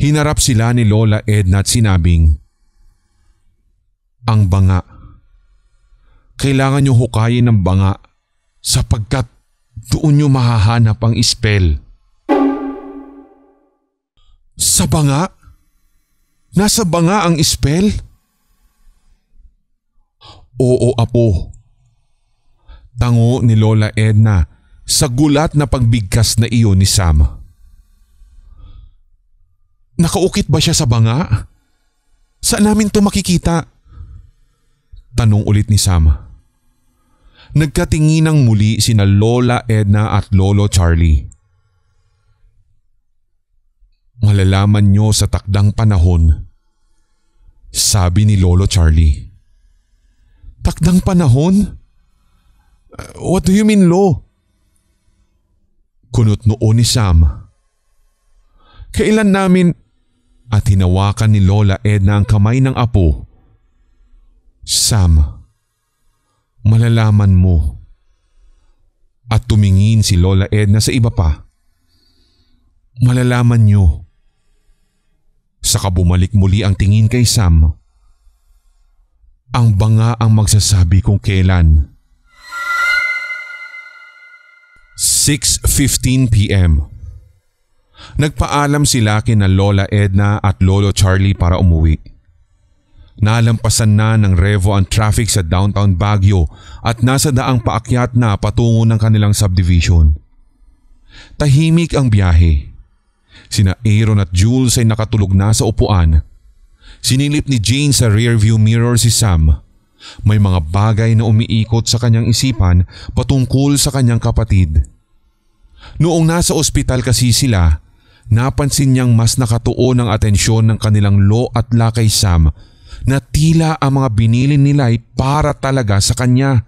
Hinarap sila ni Lola Edna at sinabing, "Ang banga. Kailangan niyo hukayin ng banga sapagkat doon niyo mahahanap ang spell." "Sa banga? Nasa banga ang spell?" "Oo, apo." Tango ni Lola Edna sa gulat na pagbigkas na iyon ni Sam. "Nakaukit ba siya sa banga? Saan namin to makikita?" Tanong ulit ni Sam. Nagkatinginang muli sina Lola Edna at Lolo Charlie. "Malalaman nyo sa takdang panahon," sabi ni Lolo Charlie. "Takdang panahon? What do you mean, Lo?" Kunot noo ni Sam. "Kailan namin..." At hinawakan ni Lola Edna ang kamay ng apo. "Sam, malalaman mo." At tumingin si Lola Edna sa iba pa. "Malalaman nyo." Saka bumalik muli ang tingin kay Sam. "Ang banga ang magsasabi kung kailan." 6:15 p.m. Nagpaalam sila kina Lola Edna at Lolo Charlie para umuwi. Nalampasan na ng Revo ang traffic sa downtown Baguio at nasa daang paakyat na patungo ng kanilang subdivision. Tahimik ang biyahe. Sina Aaron at Jules ay nakatulog na sa upuan. Sinilip ni Jane sa rearview mirror si Sam. May mga bagay na umiikot sa kanyang isipan patungkol sa kanyang kapatid. Noong nasa ospital kasi sila, napansin niyang mas nakatuon ang atensyon ng kanilang Lo at La kay Sam na tila ang mga binili nila ay para talaga sa kanya.